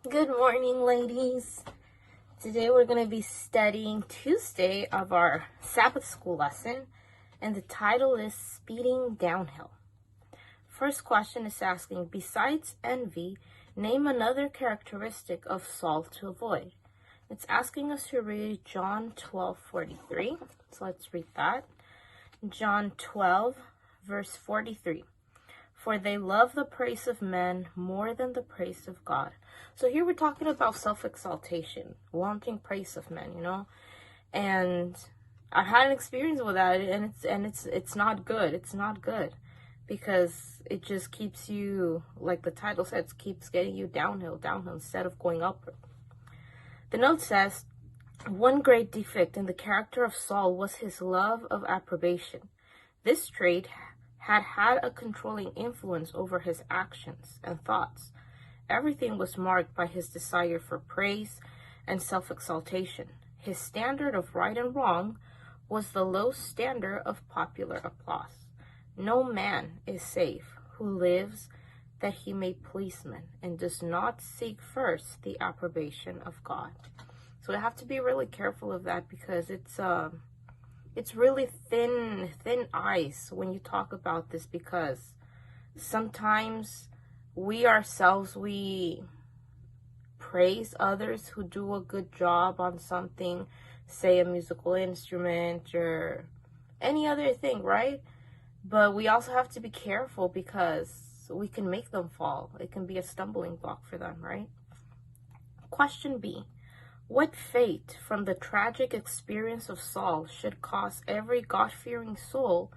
Good morning, ladies. Today we're going to be studying Tuesday of our Sabbath school lesson, and the title is Speeding Downhill. First question is asking, besides envy, name another characteristic of Saul to avoid. It's asking us to read John 12:43. So let's read that. John 12, verse 43. For they love the praise of men more than the praise of God. So here we're talking about self-exaltation, wanting praise of men, And I had an experience with that, and it's not good. It's not good because it just keeps you, like the title says, keeps getting you downhill instead of going upward. The note says, one great defect in the character of Saul was his love of approbation. This trait had a controlling influence over his actions and thoughts. Everything was marked by his desire for praise and self-exaltation. His standard of right and wrong was the low standard of popular applause. No man is safe who lives that he may please men and does not seek first the approbation of God. So we have to be really careful of that because it's really thin ice when you talk about this, because sometimes we ourselves, we praise others who do a good job on something, say a musical instrument or any other thing, right? But we also have to be careful because we can make them fall. It can be a stumbling block for them, right? Question B. What fate from the tragic experience of Saul should cause every God-fearing soul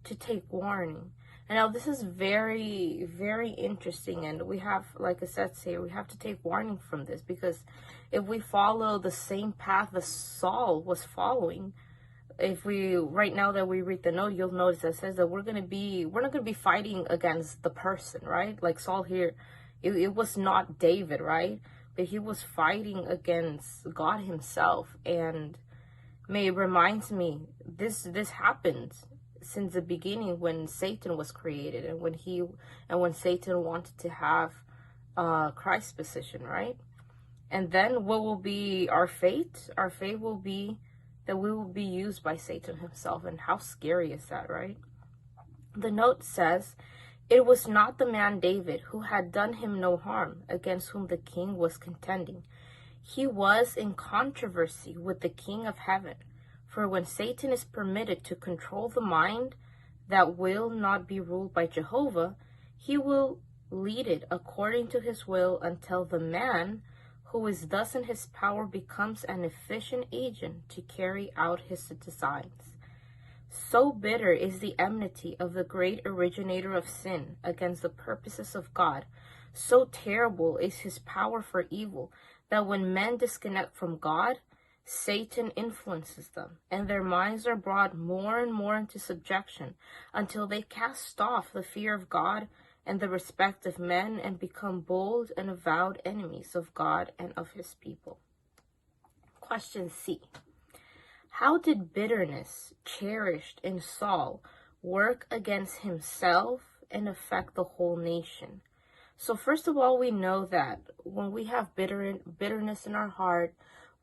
to take warning? And now this is very, very interesting, and we have, like I said, we have to take warning from this, because if we follow the same path that Saul was following, right now that we read the note, you'll notice that it says that we're not going to be fighting against the person, right? Like Saul here, it was not David, right? But he was fighting against God himself. And it reminds me, this happened since the beginning when Satan was created, and when Satan wanted to have Christ's position, right? And then what will be our fate? Our fate will be that we will be used by Satan himself. And how scary is that, right? The note says, it was not the man David who had done him no harm, against whom the king was contending. He was in controversy with the King of heaven. For when Satan is permitted to control the mind that will not be ruled by Jehovah, he will lead it according to his will until the man who is thus in his power becomes an efficient agent to carry out his designs. So bitter is the enmity of the great originator of sin against the purposes of God. So terrible is his power for evil that when men disconnect from God, Satan influences them, and their minds are brought more and more into subjection until they cast off the fear of God and the respect of men and become bold and avowed enemies of God and of his people. Question C. How did bitterness cherished in Saul work against himself and affect the whole nation? So first of all, we know that when we have bitterness in our heart,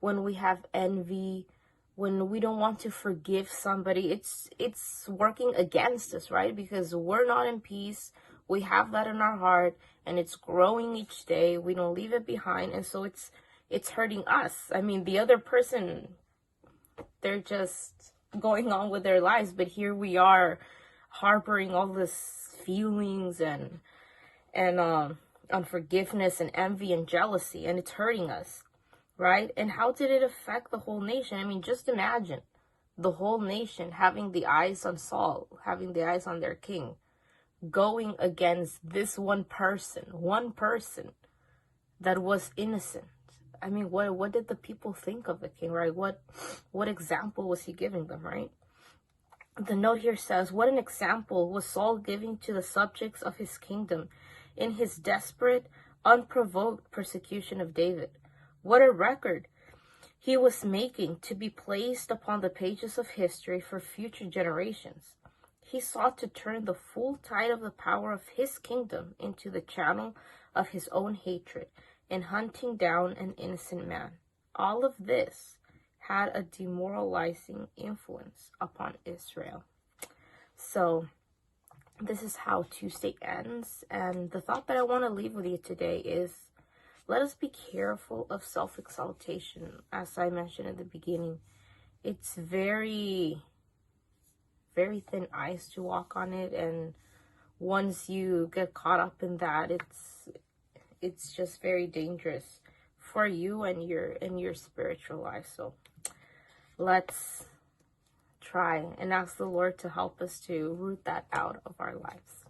when we have envy, when we don't want to forgive somebody, it's working against us, right? Because we're not in peace. We have that in our heart, and it's growing each day. We don't leave it behind, and so it's hurting us. I mean, the other person, they're just going on with their lives, but here we are harboring all this feelings and unforgiveness and envy and jealousy, and it's hurting us, right? And how did it affect the whole nation? I mean, just imagine the whole nation having the eyes on Saul, having the eyes on their king, going against this one person that was innocent. I mean, what did the people think of the king, right? What example was he giving them, right? The note here says, what an example was Saul giving to the subjects of his kingdom in his desperate, unprovoked persecution of David. What a record he was making to be placed upon the pages of history for future generations. He sought to turn the full tide of the power of his kingdom into the channel of his own hatred, and hunting down an innocent man. All of this had a demoralizing influence upon Israel. So this is how Tuesday ends, and the thought that I want to leave with you today is, let us be careful of self-exaltation. As I mentioned at the beginning, it's very, very thin ice to walk on it, and once you get caught up in that, it's just very dangerous for you and your spiritual life. So let's try and ask the Lord to help us to root that out of our lives.